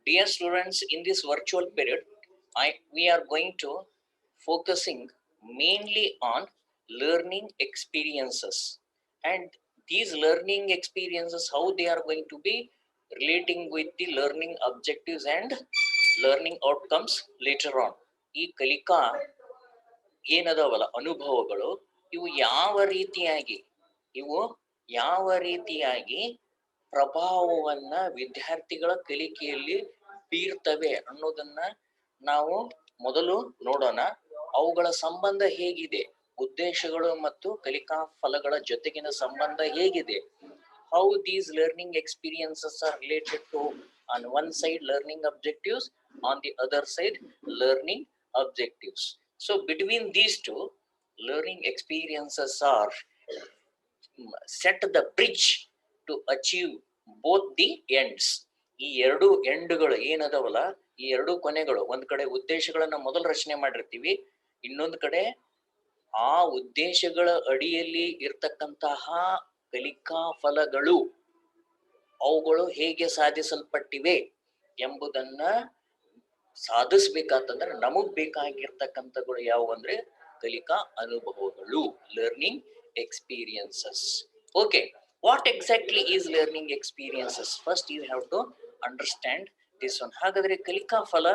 Dear students, in this virtual period, we are going to focusing mainly on learning experiences, and these learning experiences, how they are going to be relating with the learning objectives and learning outcomes later on. ಈ ಕಲಿಕಾ ಏನದವಲ್ಲ ಅನುಭವಗಳು ಇವು ಯಾವ ರೀತಿಯಾಗಿ ಪ್ರಭಾವವನ್ನ ವಿದ್ಯಾರ್ಥಿಗಳ ಕಲಿಕೆಯಲ್ಲಿ ಬೀರ್ತವೆ ಅನ್ನೋದನ್ನ ನಾವು ಮೊದಲು ನೋಡೋಣ. ಅವುಗಳ ಸಂಬಂಧ ಹೇಗಿದೆ, ಉದ್ದೇಶಗಳು ಮತ್ತು ಕಲಿಕಾ ಫಲಗಳ ಜೊತೆಗಿನ ಸಂಬಂಧ ಹೇಗಿದೆ, how these learning experiences are related to on one side learning objectives, on the other side learning objectives. So between these two, learning experiences are set the bridge to achieve both the ends. ಈ ಎರಡು ಎಂಡ್ಗಳು ಏನದವಲ್ಲ, ಈ ಎರಡು ಕೊನೆಗಳು, ಒಂದ್ ಕಡೆ ಉದ್ದೇಶಗಳನ್ನ ಮೊದಲು ರಚನೆ ಮಾಡಿರ್ತೀವಿ, ಇನ್ನೊಂದು ಕಡೆ ಆ ಉದ್ದೇಶಗಳ ಅಡಿಯಲ್ಲಿ ಇರ್ತಕ್ಕಂತಹ ಕಲಿಕಾ ಫಲಗಳು ಅವುಗಳು ಹೇಗೆ ಸಾಧಿಸಲ್ಪಟ್ಟಿವೆ ಎಂಬುದನ್ನ ಸಾಧಿಸ್ಬೇಕಾತಂದ್ರೆ ನಮಗ್ ಬೇಕಾಗಿರ್ತಕ್ಕಂಥಗಳು ಯಾವುವು ಅಂದ್ರೆ ಕಲಿಕಾ ಅನುಭವಗಳು, learning experiences. Okay, what exactly is learning experiences? First you have to understand this one. ಹಾಗಾದ್ರೆ ಕಲಿಕಾ ಫಲ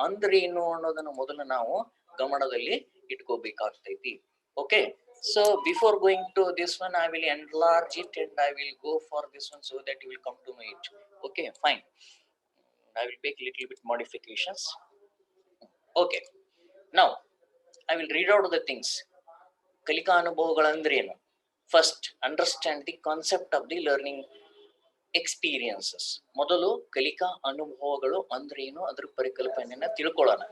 ಅಂದ್ರೆ ಏನು ಅನ್ನೋದನ್ನ ಮೊದಲು ನಾವು ಗಮನದಲ್ಲಿ ಇಟ್ಕೋಬೇಕಾಗ್ತೈತಿ. Okay, so before going to this one, I will enlarge it and I will go for this one so that you will come to know it. Okay, fine. I will make little bit modifications. Okay, now I will read out the things. ಕಲಿಕಾ ಅನುಭವಗಳಂದ್ರೇನು? First understand the concept of the learning experiences. ಮೊದಲು ಕಲಿಕಾ ಅನುಭವಗಳು ಅಂದ್ರೇನು, ಅದ್ರ ಪರಿಕಲ್ಪನೆಯನ್ನ ತಿಳ್ಕೊಳ್ಳೋಣ.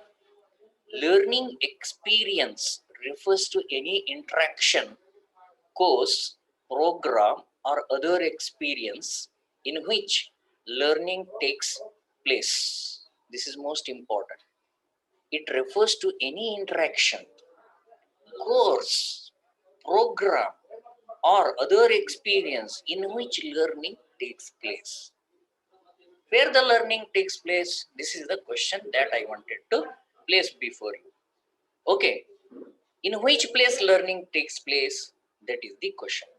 Learning experience refers to any interaction, course, program or other experience in which learning takes place. This is most important. It refers to any interaction, course, program or other experience in which learning takes place. Where the learning takes place, this is the question that I wanted to place before you. Okay, in which place learning takes place, that is the question.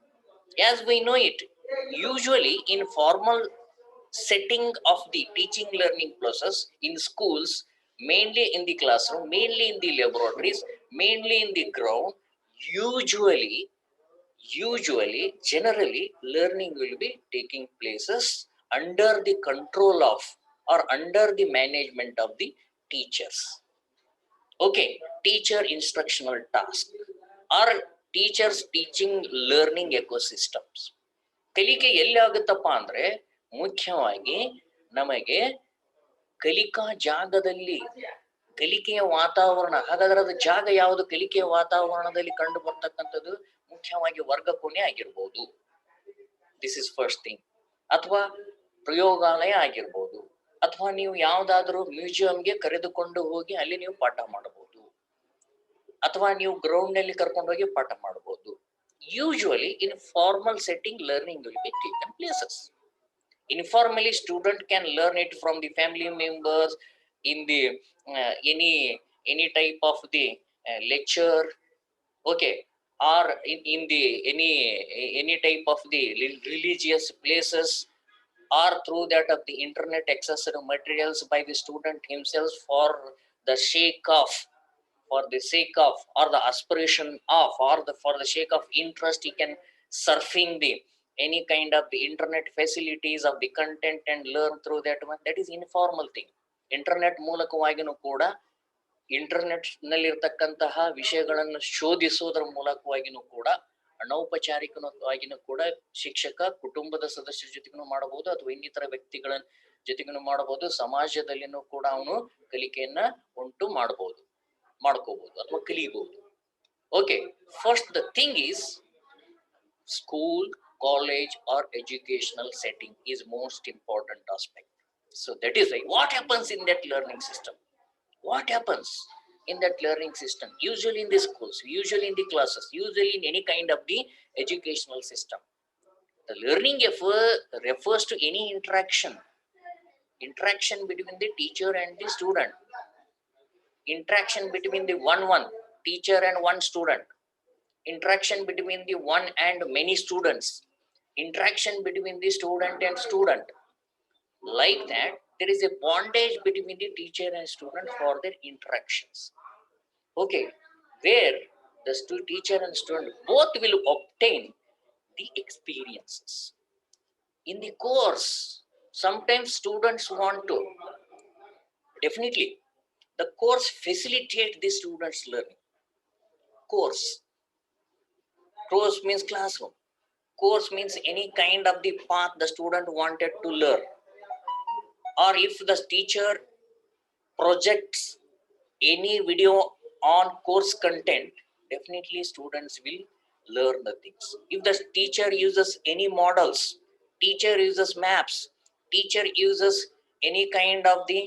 As we know it, usually in formal setting of the teaching learning process in schools, mainly in the classroom, mainly in the laboratories, mainly in the ground, generally learning will be taking places under the control of or under the management of the teachers. Okay, teacher instructional task or teachers teaching learning ecosystems. ಕಲಿಕೆ ಎಲ್ಲಿ ಆಗುತ್ತಪ್ಪ ಅಂದ್ರೆ ಮುಖ್ಯವಾಗಿ ನಮಗೆ ಕಲಿಕಾ ಜಾಗದಲ್ಲಿ, ಕಲಿಕೆಯ ವಾತಾವರಣ. ಹಾಗಾದ್ರೆ ಅದು ಜಾಗ ಯಾವುದು? ಕಲಿಕೆಯ ವಾತಾವರಣದಲ್ಲಿ ಕಂಡು ಬರ್ತಕ್ಕಂಥದ್ದು ಮುಖ್ಯವಾಗಿ ವರ್ಗ ಕೋಣೆ ಆಗಿರ್ಬೋದು, ದಿಸ್ ಇಸ್ ಫಸ್ಟ್ ಥಿಂಗ್. ಅಥವಾ ಪ್ರಯೋಗಾಲಯ ಆಗಿರ್ಬೋದು, ಅಥವಾ ನೀವು ಯಾವ್ದಾದ್ರು ಮ್ಯೂಸಿಯಂಗೆ ಕರೆದುಕೊಂಡು ಹೋಗಿ ಅಲ್ಲಿ ನೀವು ಪಾಠ ಮಾಡಬಹುದು, ಅಥವಾ ನೀವು ಗ್ರೌಂಡ್ ನಲ್ಲಿ ಕರ್ಕೊಂಡು ಹೋಗಿ ಪಾಠ ಮಾಡಬಹುದು. Usually in formal setting learning will be taken places. Informally, student can learn it from the family members in the any type of the lecture, okay, or in the any type of the religious places, or through that of the internet accessible materials by the student himself for the sake of or the aspiration of, or for the sake of interest, he can surfing the any kind of the internet facilities of the content and learn through that one. That is informal thing. Internet ಮೂಲಕವಾಗಿನೂ ಕೂಡ, internet ನಲ್ಲಿ ಇರ್ತಕ್ಕಂತಹ ವಿಷಯಗಳನ್ನು ಶೋಧಿಸುವುದರ ಮೂಲಕವಾಗಿನೂ ಕೂಡ, ಅನೌಪಚಾರಿಕವಾಗಿನೂ ಕೂಡ ಶಿಕ್ಷಕ ಕುಟುಂಬದ ಸದಸ್ಯರ ಜೊತೆಗೂ ಮಾಡಬಹುದು, ಅಥವಾ ಇನ್ನಿತರ ವ್ಯಕ್ತಿಗಳ ಜೊತೆಗೂ ಮಾಡಬಹುದು, ಸಮಾಜದಲ್ಲಿನೂ ಕೂಡ ಅವನು ಕಲಿಕೆಯನ್ನ ಉಂಟು ಮಾಡ್ಕೋಬಹುದು ಅಥವಾ ಕಲಿಯಬಹುದು. Okay, first the thing is school, college or educational setting is most important aspect. So that is why what happens in that learning system, what happens in that learning system, usually in the schools, usually in the classes, usually in any kind of the educational system, the learning refers to any interaction, interaction between the teacher and the student, interaction between the one teacher and one student, interaction between the one and many students, interaction between the student and student. Like that, there is a bondage between the teacher and student for their interactions. Okay, where the teacher and student both will obtain the experiences. In the course, sometimes students want to, definitely, the course facilitate the students' learning. Course. Course means classroom. Course means any kind of the path the student wanted to learn. Or if the teacher projects any video on course content, definitely students will learn the things. If the teacher uses any models, teacher uses maps, teacher uses any kind of the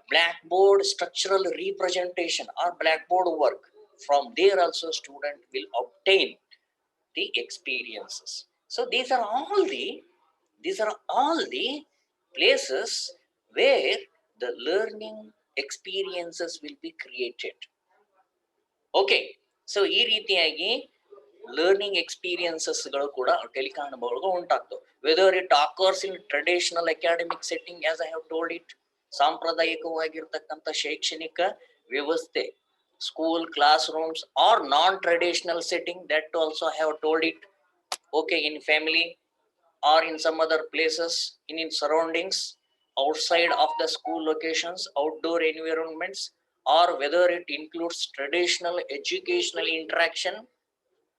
blackboard structural representation or blackboard work, from there also student will obtain the experiences. So these are all the places where the learning experiences will be created. Okay, so ಈ ರೀತಿಯಾಗಿ learning ಎಕ್ಸ್ಪೀರಿಯನ್ಸಸ್ಗಳು ಕೂಡ ಟೆಲಿಕಾನ್ಗಳು ಉಂಟಾಗ್ತವೆ. Whether it occurs in traditional academic setting, as I have told it, ಸಾಂಪ್ರದಾಯಿಕವಾಗಿರ್ತಕ್ಕಂಥ ಶೈಕ್ಷಣಿಕ ವ್ಯವಸ್ಥೆ, school classrooms, or non traditional setting, that also I have told it. Okay, in family or in some other places, in surroundings outside of the school locations, outdoor environments, or whether it includes traditional educational interaction,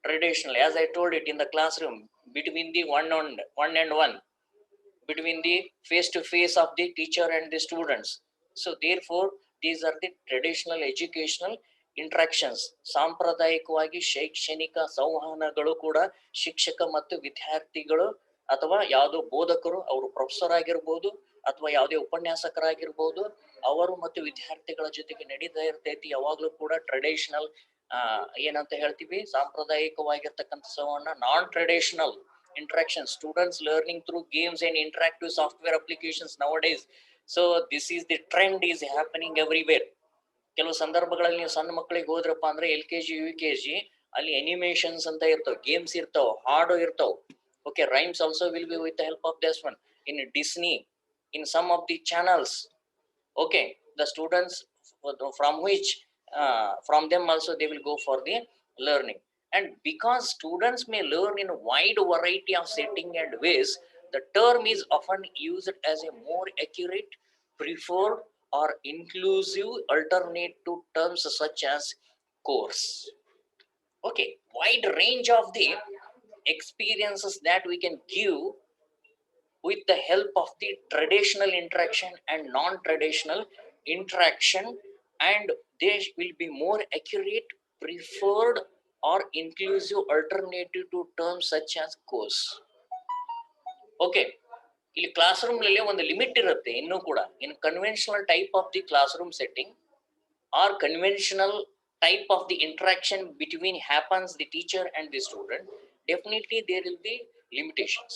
traditional, as I told it, in the classroom between the one and one, between the face to face of the teacher and the students. So therefore these are the traditional educational interactions. ಸಾಂಪ್ರದಾಯಿಕವಾಗಿ ಶೈಕ್ಷಣಿಕ ಸಂವಹನಗಳು ಕೂಡ ಶಿಕ್ಷಕ ಮತ್ತು ವಿದ್ಯಾರ್ಥಿಗಳು ಅಥವಾ ಯಾವುದೋ ಬೋಧಕರು, ಅವರು ಪ್ರೊಫೆಸರ್ ಆಗಿರ್ಬೋದು ಅಥವಾ ಯಾವುದೇ ಉಪನ್ಯಾಸಕರಾಗಿರ್ಬೋದು, ಅವರು ಮತ್ತು ವಿದ್ಯಾರ್ಥಿಗಳ ಜೊತೆಗೆ ನಡೀತಾ ಇರ್ತೈತಿ ಯಾವಾಗ್ಲೂ ಕೂಡ ಟ್ರೆಡಿಷನಲ್ ಏನಂತ ಹೇಳ್ತೀವಿ, ಸಾಂಪ್ರದಾಯಿಕವಾಗಿರ್ತಕ್ಕಂಥ ಸಂವಹನ. ನಾನ್ traditional interaction, students learning through games and interactive software applications nowadays. So this is the trend is happening everywhere. ಕೆಲವು ಸಂದರ್ಭಗಳಲ್ಲಿ ನೀವು ಸಣ್ಣ ಮಕ್ಕಳಿಗೆ ಹೋದ್ರಪ್ಪ ಅಂದ್ರೆ LKG UKG, ಅಲ್ಲಿ ಅನಿಮೇಷನ್ಸ್ ಅಂತ ಇರ್ತಾವ, ಗೇಮ್ಸ್ ಇರ್ತಾವ, ಹಾಡು ಇರ್ತಾವ. Okay, rhymes also will be with the help of this one in Disney, in some of the channels. Okay, the students from which from them also they will go for the learning. And because students may learn in a wide variety of setting and ways, the term is often used as a more accurate, preferred, or inclusive alternate to terms such as course. Okay, wide range of the experiences that we can give with the help of the traditional interaction and non-traditional interaction, and they will be more accurate, preferred, or inclusive alternative to terms such as course. Okay, ಇಲ್ಲಿ classroom ನಲ್ಲಿ ಒಂದು limit ಇರುತ್ತೆ. ಇನ್ನೂ ಕೂಡ in conventional type of the classroom setting or conventional type of the interaction between happens the teacher and the student, definitely there will be limitations.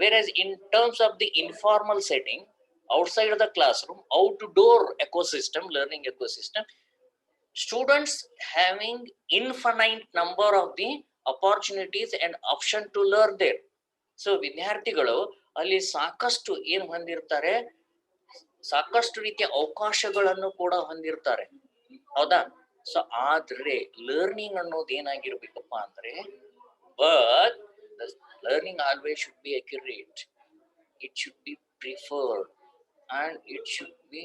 Whereas in terms of the informal setting, outside of the classroom, outdoor ecosystem, learning ecosystem, students having infinite number of the opportunities and option to learn there. So ವಿದ್ಯಾರ್ಥಿಗಳು ಅಲ್ಲಿ ಸಾಕಷ್ಟು ಏನು ಹೊಂದಿರ್ತಾರೆ, ಸಾಕಷ್ಟು ರೀತಿಯ ಅವಕಾಶಗಳನ್ನು ಕೂಡ ಹೊಂದಿರ್ತಾರೆ, ಹೌದಾ? So ಆದ್ರೆ ಲರ್ನಿಂಗ್ ಅನ್ನೋದು ಏನಾಗಿರ್ಬೇಕಪ್ಪ ಅಂದ್ರೆ, but the learning always should be accurate, it should be preferred, and it should be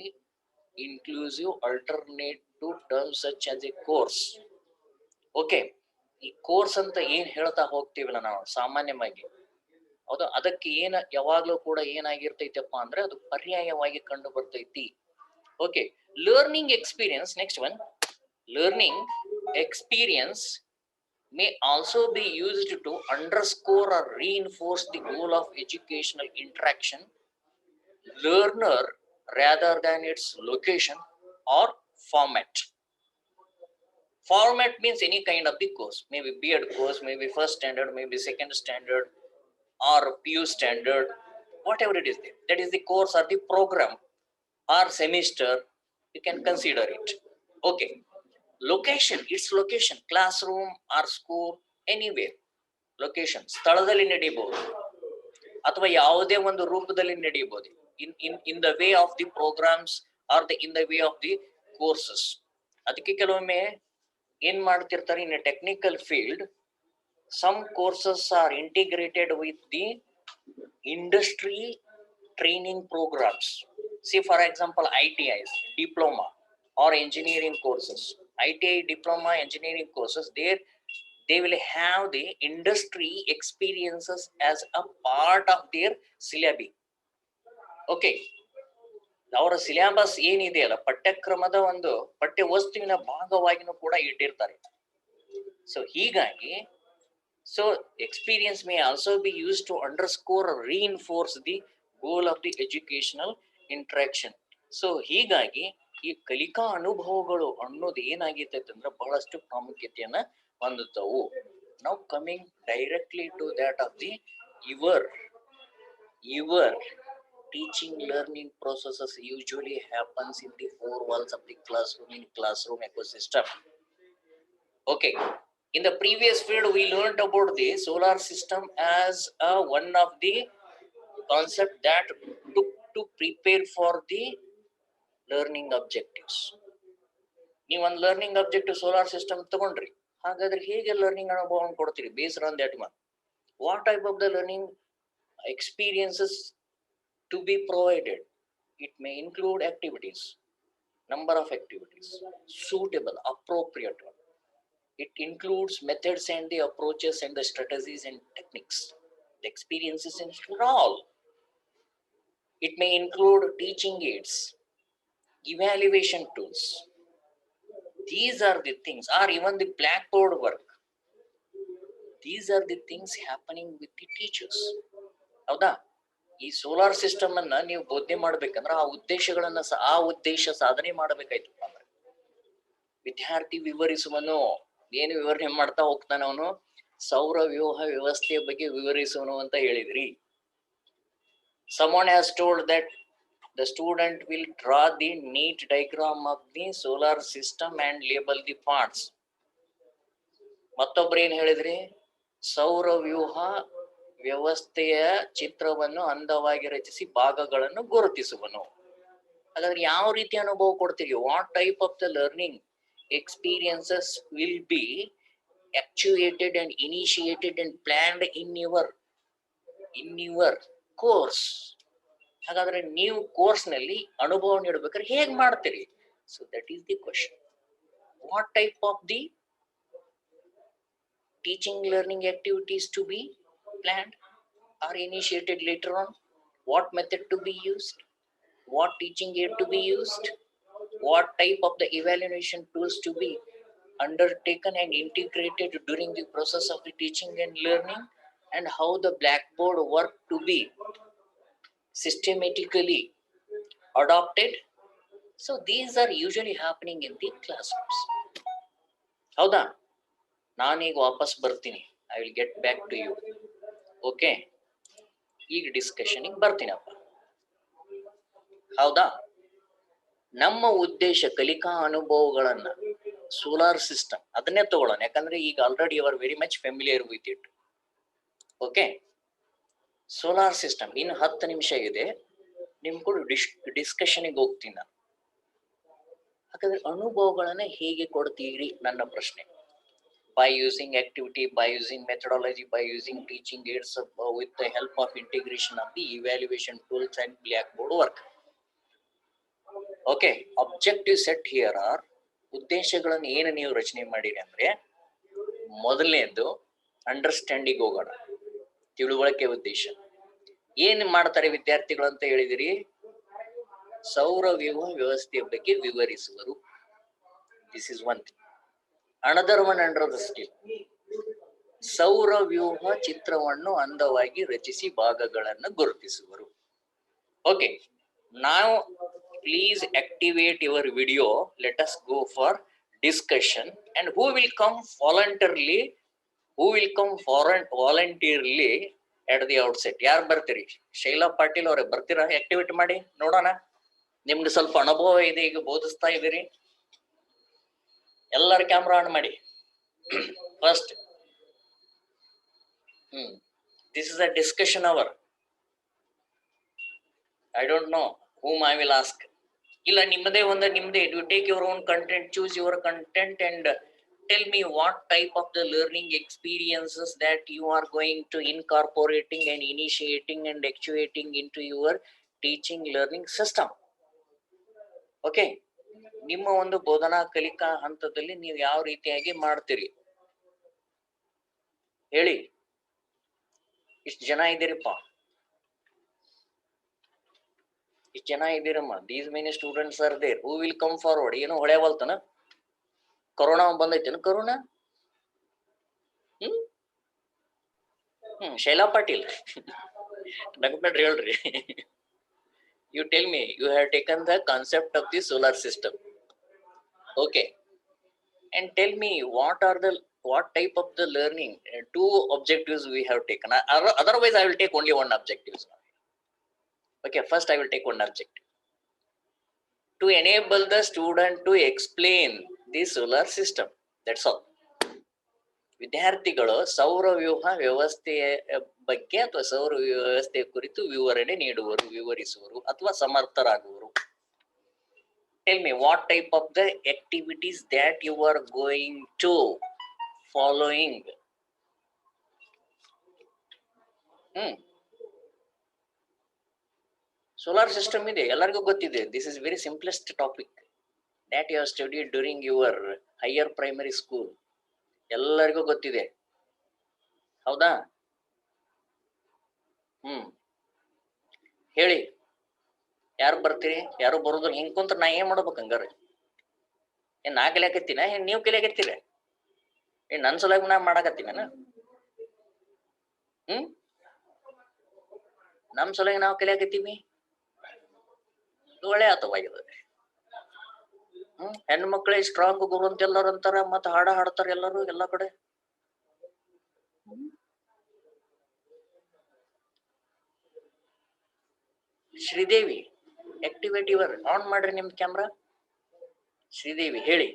inclusive alternate to terms such as a course. Okay, ಈ ಕೋರ್ಸ್ ಅಂತ ಏನ್ ಹೇಳ್ತಾ ಹೋಗ್ತೀವಲ್ಲ ನಾವು ಸಾಮಾನ್ಯವಾಗಿ, ಹೌದು, ಅದಕ್ಕೆ ಯಾವಾಗ್ಲೂ ಕೂಡ ಏನಾಗಿರ್ತೈತಪ್ಪ ಅಂದ್ರೆ ಅದು ಪರ್ಯಾಯವಾಗಿ ಕಂಡು ಬರ್ತೈತಿ. Okay, learning experience, next one. Learning experience may also be used to underscore or reinforce the goal of educational interaction, learner, rather than its location or format. Format means any kind of the course, maybe B.Ed course, maybe first standard, maybe second standard, or PU standard, whatever it is there. That is the course or the program or semester, you can consider it. Okay. Location, its location, classroom or school, anywhere. Location ಸ್ಥಳದಲ್ಲಿ ನಡೀಬಹುದು ಅಥವಾ ಯಾವುದೇ ಒಂದು ರೂಪದಲ್ಲಿ ನಡೀಬಹುದು in the way of the programs or in the way of the courses. ಅದಕ್ಕೆ ಕೆಲವೊಮ್ಮೆ ಏನ್ ಮಾಡ್ತಿರ್ತಾರೆ, in technical field some courses are integrated with the industry training programs. See, for example, ITIs, diploma or engineering courses. ITI, diploma, engineering courses, there they will have the industry experiences as a part of their syllabi. Okay. ಅವರ syllabus ಏನಿದೆಯಲ್ಲ, ಪಠ್ಯಕ್ರಮದ ಒಂದು ಪಠ್ಯ ವಸ್ತುವಿನ ಭಾಗವಾಗಿನೂ ಕೂಡ ಇಟ್ಟಿರ್ತಾರೆ. So ಹೀಗಾಗಿ so experience may also be used to underscore or reinforce the goal of the educational interaction. So ಹೀಗಾಗಿ ಈ ಕಲಿಕಾ ಅನುಭವಗಳು ಅನ್ನೋದು ಏನಾಗೈತೆ ಅಂದ್ರೆ ಬಹಳಷ್ಟು ಪ್ರಾಮುಖ್ಯತೆಯನ್ನ ಹೊಂದುತ್ತವು. Now coming directly to that of the your teaching learning processes usually happens in the four walls of the classroom, in classroom ecosystem. Okay. In the previous field, we learned about the solar system as one of the concept that took to prepare for the learning objectives. ನೀವು ಒಂದು learning objective solar system ತಗೊಂಡ್ರಿ, ಹಾಗಾದ್ರೆ ಹೇಗೆ learning ಅನುಭವವನ್ನು ಕೊಡ್ತೀರಿ? Based on that one, what type of the learning experiences to be provided? It may include activities, number of activities, suitable, appropriate one. It includes methods and the approaches and the strategies and techniques. The experiences include all. It may include teaching aids, evaluation tools. These are the things, or even the blackboard work. These are the things happening with the teachers. ಹೌದಾ? ಈ solar system ಅನ್ನ ನೀವು ಬೋಧನೆ ಮಾಡ್ಬೇಕಂದ್ರೆ ಆ ಉದ್ದೇಶಗಳನ್ನ ಆ ಉದ್ದೇಶ ಸಾಧನೆ ಮಾಡಬೇಕಾಯ್ತಪ್ಪ ಅಂದ್ರೆ ವಿದ್ಯಾರ್ಥಿ ವಿವರಿಸುವನು. ಏನು ವಿವರಣೆ ಮಾಡ್ತಾ ಹೋಗ್ತಾನ ಅವನು? ಸೌರ ವ್ಯೂಹ ವ್ಯವಸ್ಥೆಯ ಬಗ್ಗೆ ವಿವರಿಸುವನು ಅಂತ ಹೇಳಿದ್ರಿ. Someone has told that the student will draw the neat diagram of the solar system and label the parts. ಮತ್ತೊಬ್ರು ಏನ್ ಹೇಳಿದ್ರಿ? ಸೌರ ವ್ಯೂಹ ವ್ಯವಸ್ಥೆಯ ಚಿತ್ರವನ್ನು ಅಂದವಾಗಿ ರಚಿಸಿ ಭಾಗಗಳನ್ನು ಗುರುತಿಸುವನು. ಹಾಗಾದ್ರೆ ಯಾವ ರೀತಿ ಅನುಭವ ಕೊಡ್ತೀರಿ? What type of the learning experiences will be actuated and initiated and planned in your course. ಹಾಗಾದ್ರೆ ನೀವು ಕೋರ್ಸ್ ನಲ್ಲಿ ಅನುಭವ ನೀಡಬೇಕಾದ್ರೆ ಹೇಗ್ ಮಾಡ್ತೀರಿ? So that is the question. What type of the teaching learning activities to be planned or initiated later on? What method to be used? What teaching aid to be used? What type of the evaluation tools to be undertaken and integrated during the process of the teaching and learning, and how the blackboard work to be systematically adopted. So these are usually happening in the classrooms. ಹೌದಾ? ನಾನೀಗ ವಾಪಸ್ ಬರ್ತೀನಿ. I will get back to you. Okay, ಈಗ ಡಿಸ್ಕಷನ್ಗೆ ಬರ್ತೀನಪ್ಪ. ಹೌದಾ? ನಮ್ಮ ಉದ್ದೇಶ ಕಲಿಕಾ ಅನುಭವಗಳನ್ನ ಸೋಲಾರ್ ಸಿಸ್ಟಮ್ ಅದನ್ನೇ ತಗೊಳ್ಳೋಣ, ಯಾಕಂದ್ರೆ ಈಗ already you are very much familiar with it. Okay, solar system ಇನ್ನು 10 ನಿಮಿಷ ಇದೆ, ನಿಮ್ ಕೂಡ ಡಿಸ್ಕಷನ್ಗೆ ಹೋಗ್ತೀನಿ ನಾನು. ಹಾಗಾದ್ರೆ ಅನುಭವಗಳನ್ನ ಹೇಗೆ ಕೊಡ್ತೀರಿ ನನ್ನ ಪ್ರಶ್ನೆ. By using activity, by using methodology, by using teaching aids, with the help of integration of the evaluation tools and blackboard work. Okay, objectives set here are, ಉದ್ದೇಶಗಳನ್ನು ಏನು ನೀವು ರಚನೆ ಮಾಡಿರಿ ಅಂದ್ರೆ, ಮೊದಲನೇದು ಅಂಡರ್ಸ್ಟ್ಯಾಂಡಿಂಗ್ ಹೋಗೋಣ, ತಿಳುವಳಿಕೆ ಉದ್ದೇಶ. ಏನ್ ಮಾಡ್ತಾರೆ ವಿದ್ಯಾರ್ಥಿಗಳು ಅಂತ ಹೇಳಿದಿರಿ? ಸೌರ ವ್ಯೂಹ ವ್ಯವಸ್ಥೆಯ ಬಗ್ಗೆ ವಿವರಿಸುವರು. This is one thing. Another one under the skill, ಸೌರ ವ್ಯೂಹ ಚಿತ್ರವನ್ನು ಅಂದವಾಗಿ ರಚಿಸಿ ಭಾಗಗಳನ್ನು ಗುರುತಿಸುವರು. Okay, now please activate your video. Let us go for discussion. And who will come voluntarily at the outset. ಯಾರು ಬರ್ತೀರಿ? ಶೈಲಾ ಪಾಟೀಲ್ ಅವ್ರೆ, ಬರ್ತೀರಾ? ಆಕ್ಟಿವಿಟಿ ಮಾಡಿ ನೋಡೋಣ. ನಿಮ್ಗೆ ಸ್ವಲ್ಪ ಅನುಭವ ಇದೆ, ಈಗ ಬೋಧಿಸ್ತಾ ಇದ್ದೀರಿ. ಎಲ್ಲರ ಕ್ಯಾಮ್ರಾ ಆನ್ ಮಾಡಿ first. This is a discussion hour. I don't know whom I will ask. ಇಲ್ಲ ನಿಮ್ಮದೇ ನಿಮ್ಮದೇ. You take your own content, choose your content and tell me what type of the learning experiences that you are going to incorporating and initiating and actuating into your teaching learning system. Okay, ನಿಮ್ಮ ಒಂದು ಬೋಧನಾ ಕಲಿಕಾ ಹಂತದಲ್ಲಿ ನೀವು ಯಾವ ರೀತಿಯಾಗಿ ಮಾಡ್ತೀರಿ ಹೇಳಿ. ಇಷ್ಟು ಜನ ಇದ್ದೀರಪ್ಪ, ಇಷ್ಟು ಜನ ಇದ್ದೀರಮ್ಮ. These many students are there. Who will come forward? ಏನು ಹೊಳೆವಲ್ತನ? ಕೊರೋನಾ ಬಂದೈತೇನು? ಕೊರೋನಾ ಶೈಲಾ ಪಾಟೀಲ್ ನಗ್ಬೇಡ್ರಿ, ಹೇಳ್ರಿ. You tell me, you have taken the concept of the solar system, okay, and tell me what type of the learning, two objectives we have taken. Otherwise I will take only one objective. Okay, first I will take one objective, to enable the student to explain the solar system. That's all. ವಿದ್ಯಾರ್ಥಿಗಳು ಸೌರವ್ಯೂಹ ವ್ಯವಸ್ಥೆಯ ಬಗ್ಗೆ ಅಥವಾ ಸೌರ ವ್ಯವಸ್ಥೆಯ ಕುರಿತು ವಿವರಣೆ ನೀಡುವರು, ವಿವರಿಸುವರು ಅಥವಾ ಸಮರ್ಥರಾಗುವರು. Tell me what type of the activities that you are going to following. Solar system ಇದೆ, ಎಲ್ಲರಿಗೂ ಗೊತ್ತಿದೆ. This is very simplest topic that you have studied during your higher primary school. ಎಲ್ಲರಿಗೂ ಗೊತ್ತಿದೆ, ಹೌದಾ? ಹೇಳಿ, ಯಾರು ಬರ್ತೀರಿ? ಯಾರು ಬರೋದಿಲ್ಲ. ಹಿಂಗ್ ಕುಂತ್ರ ನಾ ಏನ್ ಮಾಡ್ಬೇಕು ಹಂಗಾರ? ಏನ್ ನಾ ಕಲಿಯಾಕತ್ತೀನ? ಏನ್ ನೀವ್ ಕಲಿಯಾಕತ್ತೀರ? ಏನ್ ನನ್ ಸಲುವಾಗಿ ನಾ ಮಾಡಾಕತ್ತೀನ? ನಮ್ ಸಲುವಾಗಿ ನಾವ್ ಕಲಿಯಾಕತ್ತೀವಿ. ಒಳ್ಳೆ ಆತವಾಗಿದೆ. ಹೆಣ್ಣು ಮಕ್ಕಳೇ ಸ್ಟ್ರಾಂಗ್ ಗುರು ಅಂತ ಎಲ್ಲರೂ ಅಂತಾರ, ಮತ್ತ ಹಾಡ ಹಾಡ್ತಾರ ಎಲ್ಲರೂ ಎಲ್ಲಾ ಕಡೆ. ಶ್ರೀದೇವಿ, ಆಕ್ಟಿವೇಟ್ ಯುವರ್, ಆನ್ ಮಾಡ್ರಿ ನಿಮ್ದು ಕ್ಯಾಮ್ರಾ. ಶ್ರೀದೇವಿ ಹೇಳಿ.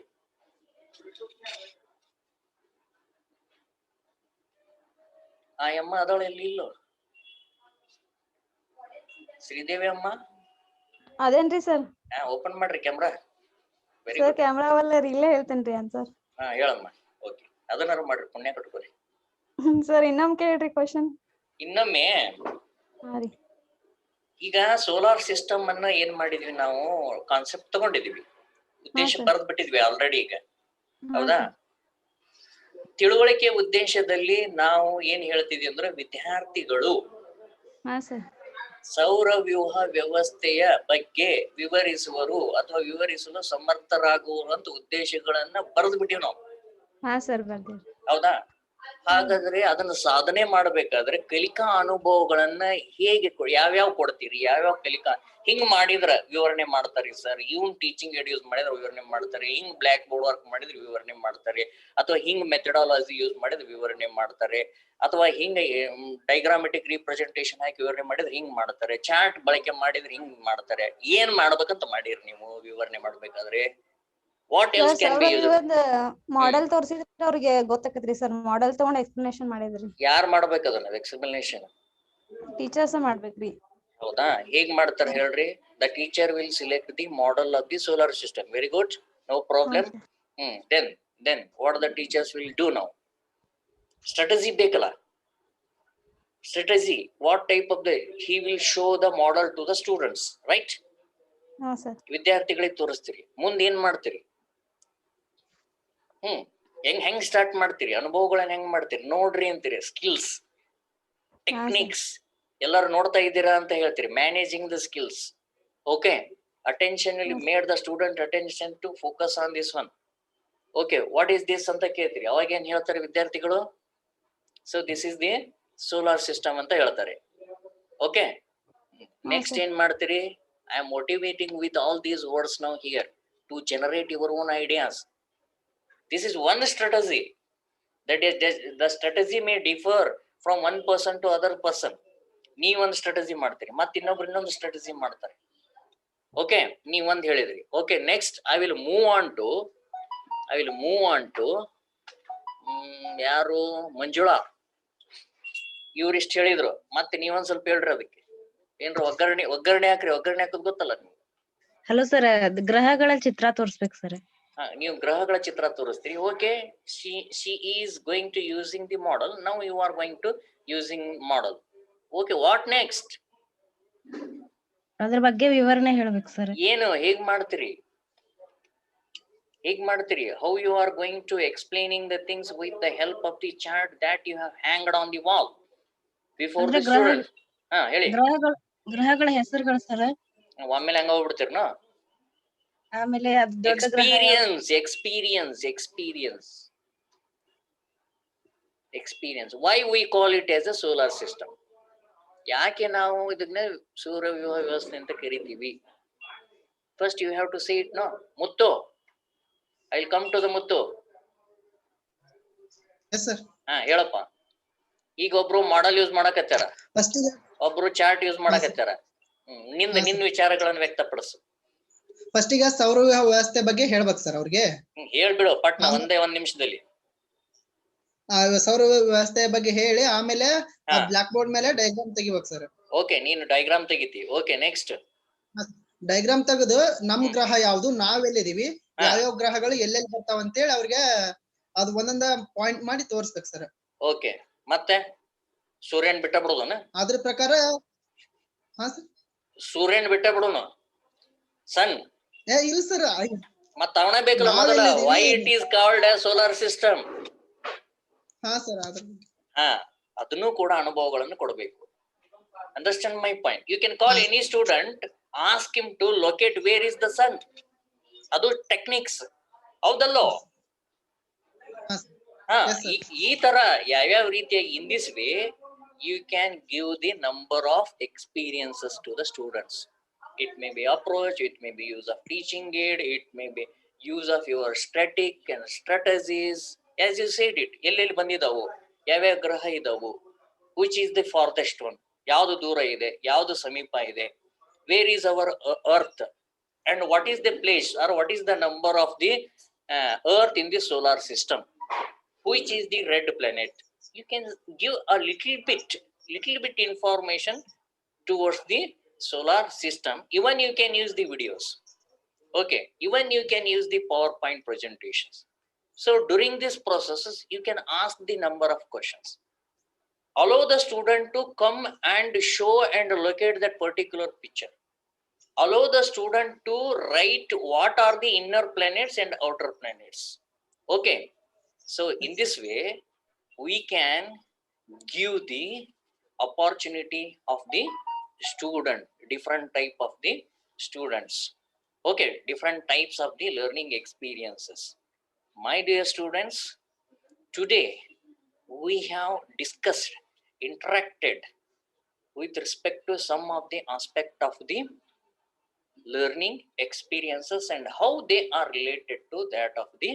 ಆ ಅಮ್ಮ ಅದಳ ಎಲ್ಲಿ? ಇಲ್ಲೋ ಶ್ರೀದೇವಿ ಅಮ್ಮ. ಅದೇನ್ರಿ ಸರ್? ಓಪನ್ ಮಾಡ್ರಿ ಕ್ಯಾಮ್ರಾ. ಸರ್ ಕ್ಯಾಮ್ರಾ ವಲ್ಲ ಇಲ್ಲೇ ಹೇಳ್ತೇನ್ರಿ ಆನ್ಸರ್. ಹೇಳಮ್ಮ. ಓಕೆ, ಅದನ್ನಾರು ಮಾಡ್ರಿ, ಪುಣ್ಯ ಕಟ್ಕೋರಿ. ಸರ್ ಇನ್ನೊಮ್ಮೆ ಕೇಳ್ರಿ ಕ್ವಶನ್. ಇನ್ನೊಮ್ಮೆ. ಈಗ ಸೋಲಾರ್ ಸಿಸ್ಟಮ್ ಅನ್ನ ಏನ್ ಮಾಡಿದ್ವಿ ನಾವು? ಕಾನ್ಸೆಪ್ಟ್ ತಗೊಂಡಿದೀವಿ, ಉದ್ದೇಶ ಬರೆದ್ ಬಿಟ್ಟಿದ್ವಿ ಆಲ್ರೆಡಿ ಈಗ, ಹೌದಾ? ತಿಳುವಳಿಕೆ ಉದ್ದೇಶದಲ್ಲಿ ನಾವು ಏನ್ ಹೇಳ್ತಿದ್ವಿ ಅಂದ್ರೆ, ವಿದ್ಯಾರ್ಥಿಗಳು ಸೌರವ್ಯೂಹ ವ್ಯವಸ್ಥೆಯ ಬಗ್ಗೆ ವಿವರಿಸುವರು ಅಥವಾ ವಿವರಿಸಲು ಸಮರ್ಥರಾಗುವಂತ ಉದ್ದೇಶಗಳನ್ನ ಬರೆದು ಬಿಟ್ಟಿವಿ ನಾವು. ಹೌದಾ? ಹಾಗಾದ್ರೆ ಅದನ್ನ ಸಾಧನೆ ಮಾಡ್ಬೇಕಾದ್ರೆ ಕಲಿಕಾ ಅನುಭವಗಳನ್ನ ಹೇಗೆ, ಯಾವ್ಯಾವ ಕೊಡ್ತೀರಿ? ಯಾವ್ಯಾವ ಕಲಿಕಾ ಹಿಂಗ್ ಮಾಡಿದ್ರ ವಿವರಣೆ ಮಾಡ್ತಾರೆ ಸರ್, ಇವನ್ ಟೀಚಿಂಗ್ ಏಡ್ ಯೂಸ್ ಮಾಡಿದ್ರೆ ವಿವರಣೆ ಮಾಡ್ತಾರೆ, ಹಿಂಗ್ ಬ್ಲಾಕ್ ಬೋರ್ಡ್ ವರ್ಕ್ ಮಾಡಿದ್ರೆ ವಿವರಣೆ ಮಾಡ್ತಾರೆ, ಅಥವಾ ಹಿಂಗ್ ಮೆಥಡಾಲಜಿ ಯೂಸ್ ಮಾಡಿದ್ರೆ ವಿವರಣೆ ಮಾಡ್ತಾರೆ, ಅಥವಾ ಹಿಂಗ ಡೈಗ್ರಾಮೆಟಿಕ್ ರಿಪ್ರೆಸೆಂಟೇಶನ್ ಹಾಕಿ ವಿವರಣೆ ಮಾಡಿದ್ರೆ ಹಿಂಗ್ ಮಾಡ್ತಾರೆ, ಚಾರ್ಟ್ ಬಳಕೆ ಮಾಡಿದ್ರೆ ಹಿಂಗ್ ಮಾಡ್ತಾರೆ. ಏನ್ ಮಾಡ್ಬೇಕಂತ ಮಾಡಿರಿ ನೀವು ವಿವರಣೆ ಮಾಡ್ಬೇಕಾದ್ರೆ? What else can be used? Model ತೋರಿಸಿದ್ರೆ ಅವ್ರಿಗೆ ಗೊತ್ತಾಕತ್ರಿ ಸರ್. ಮಾಡೆಲ್ ತಗೊಂಡ್ ಎಕ್ಸ್ಪ್ಲನೇಷನ್ ಮಾಡಿದ್ರಿ. ಯಾರ್ ಮಾಡ್ಬೇಕು ಅದನ್ನ ಎಕ್ಸ್ಪ್ಲನೇಷನ್? ಟೀಚರ್ಸ್ ಮಾಡ್ಬೇಕ್ರಿ. ಹೌದಾ? ಹೇಗ್ ಮಾಡ್ತಾರ ಹೇಳ್ರಿ? The teacher will select the model of the solar system. Very good, no problem. Then what the teachers will do now? Strategy ಬೇಕಲ್ಲ. Strategy, what type of the he will show the model to the students, right? ವಿದ್ಯಾರ್ಥಿಗಳಿಗೆ ತೋರಿಸ್ತೀರಿ. ಮುಂದೆ ಏನ್ ಮಾಡ್ತೀರಿ? ಹೆಂಗ್ start ಮಾಡ್ತೀರಿ? ಅನುಭವಗಳನ್ನ ಹೆಂಗ್ ಮಾಡ್ತೀರಿ? ನೋಡ್ರಿ ಅಂತೀರಿ. ಸ್ಕಿಲ್ಸ್, ಟೆಕ್ನಿಕ್ಸ್ ಎಲ್ಲರೂ ನೋಡ್ತಾ ಇದ್ದೀರಾ ಅಂತ ಹೇಳ್ತೀರಿ. Managing the skills. Okay, attention ಇಲ್ಲಿ made the student attention to focus on this one. Okay, what is this ಅಂತ ಕೇಳ್ತೀರಿ. ಅವಾಗ ಏನ್ ಹೇಳ್ತಾರೆ ವಿದ್ಯಾರ್ಥಿಗಳು? So this is the solar system ಅಂತ ಹೇಳ್ತಾರೆ. ಓಕೆ, ನೆಕ್ಸ್ಟ್ ಏನ್ ಮಾಡ್ತೀರಿ? I am motivating with all these words now here to generate your own ideas. This is one strategy. That is, the strategy may differ from one person to other person. ನೀವೊಂದು strategy ಮಾಡ್ತೀರಿ, ಮತ್ತೆ ಇನ್ನೊಬ್ರು ಇನ್ನೊಂದು strategy ಮಾಡ್ತಾರೆ. Okay, ನೀವೊಂದು ಹೇಳಿದ್ರಿ. Okay, next I will move on to ಯಾರು, ಮಂಜುಳಾ. ಇವ್ರಿಷ್ಟು ಹೇಳಿದ್ರು, ಮತ್ತೆ ನೀವೊಂದ್ ಸ್ವಲ್ಪ ಹೇಳ್ರಿ ಅದಕ್ಕೆ ಏನ್ರ ಒಗ್ಗರಣೆ ಹಾಕ್ರಿ. ಒಗ್ಗರಣೆ ಹಾಕೋದ್ ಗೊತ್ತಲ್ಲ ನೀವು? ಹಲೋ ಸರ್, ಗ್ರಹಗಳ ಚಿತ್ರ ತೋರಿಸ್ಬೇಕು ಸರ್. ನೀವು ಗ್ರಹಗಳ ಚಿತ್ರ ತೋರಿಸ್ತೀರಿ. Okay, she is going to using the model. Now you are going to using model. Okay, what next? ಅದ್ರ ಬಗ್ಗೆ ವಿವರಣೆ ಹೇಳ್ಬೇಕು ಸರ್. ಏನು, ಹೇಗ್ ಮಾಡ್ತೀರಿ? How you are going to explaining the things with the help of the chart that you have hanged on the wall before the student? ಹೇಳಿ. ಗ್ರಹಗಳ ಹೆಸರುಗಳು ಸರ್. ಒಮ್ಮೆಲೆ ಹಂಗ ಹೋಗ್ಬಿಡ್ತೀರ? ಆಮೇಲೆ ಅದು ದೊಡ್ಡ ಗ್ರಹ. Experience. Why we call it as a solar system? ಯಾಕೆ ನಾವು ಇದನ್ನ ಸೌರ ವ್ಯವಸ್ಥೆ ಅಂತ ಕರಿತೀವಿ? First you have to say it. No Muthu, I will come to the Muthu. ಹೇಳಪ್ಪ. ಈಗ ಒಬ್ರು ಮಾಡೆಲ್ ಯೂಸ್ ಮಾಡಕತ್ತಾರ, ಒಬ್ರು ಚಾರ್ಟ್ ಯೂಸ್ ಮಾಡಕತ್ತಾರ. ನಿನ್ನ ವಿಚಾರಗಳನ್ನು ವ್ಯಕ್ತಪಡಿಸು. ಫಸ್ಟ್ ಈಗ ಸೌರ ವ್ಯವಸ್ಥೆ ಬಗ್ಗೆ ಹೇಳ್ಬೇಕು ಸರ್ ಅವ್ರಿಗೆ. ಹೇಳ್ಬಿಡು ಪಟ್ನ, ಒಂದ್ ನಿಮಿಷದಲ್ಲಿ. ಸೌರ ವ್ಯವಸ್ಥೆ ಬಗ್ಗೆ ಹೇಳಿ ಆಮೇಲೆ ಬ್ಲಾಕ್ ಬೋರ್ಡ್ ಮೇಲೆ ಡಯಾಗ್ರಾಮ್ ತೆಗಿಬೇಕು ಸರ್. ಓಕೆ, ನೀನು ಡಯಾಗ್ರಾಮ್ ತೆಗಿತಿ. ಓಕೆ, ನೆಕ್ಸ್ಟ್ ಡಯಾಗ್ರಾಮ್ ತೆಗೆದು ನಮ್ ಗ್ರಹ ಯಾವ್ದು, ನಾವೆಲ್ಲಿದೀವಿ, ಯಾವ್ಯಾವ ಗ್ರಹಗಳು ಎಲ್ಲೆಲ್ಲಿ ಬರ್ತಾವ ಅಂತೇಳಿ ಅವ್ರಿಗೆ ಅದು ಒಂದೊಂದ ಪಾಯಿಂಟ್ ಮಾಡಿ ತೋರಿಸ್ಬೇಕು ಸರ್. ಓಕೆ, ಮತ್ತೆ ಸೂರ್ಯನ್ ಬಿಟ್ಟ ಬಿಡುದನ? ಅದ್ರ ಪ್ರಕಾರ ಸೂರ್ಯನ್ ಬಿಟ್ಟ ಬಿಡುನು? ಸನ್ ಇಲ್ಲ ಸರ್, ಮತ್ತ ಅವನ ಬೇಕಲ್ಲ ಮೊದಲ. Why it is called as solar system? ಅದನ್ನು ಕೂಡ ಅನುಭವಗಳನ್ನು ಕೊಡಬೇಕು. Understand my point? You can call any student, ask him to locate where is the sun. ಅದು ಟೆಕ್ನಿಕ್ಸ್, ಹೌದಲ್ಲೋ? ಈ ತರ ಯಾವ್ಯಾವ ರೀತಿಯಾಗಿ in this way you can give the number of experiences to the students. It may be approach, it may be use of teaching aid, it may be use of your static and strategies. As you said it, ಎಲ್ಲೆಲ್ಲಿ ಬಂದಿದಾವು, ಯಾವ್ಯಾವ ಗ್ರಹ ಇದಾವು, which is the farthest one, ಯಾವ್ದು ದೂರ ಇದೆ, ಯಾವ್ದು ಸಮೀಪ ಇದೆ, where is our earth and what is the place or what is the number of the earth in the solar system, which is the red planet. You can give a little bit information towards the solar system. Even you can use the videos. Okay, even you can use the PowerPoint presentations. So during these processes you can ask the number of questions. Allow the student to come and show and locate that particular picture. Allow the student to write what are the inner planets and outer planets. Okay, so in this way we can give the opportunity of the student, different type of the students. Okay, different types of the learning experiences. My dear students, today we have discussed, interacted with respect to some of the aspect of the learning experiences and how they are related to that of the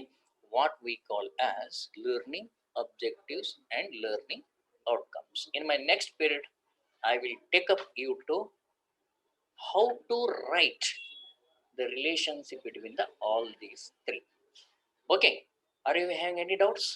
what we call as learning objectives and learning outcomes. In my next period I will take up you to how to write the relationship between all these three. Okay, are you having any doubts?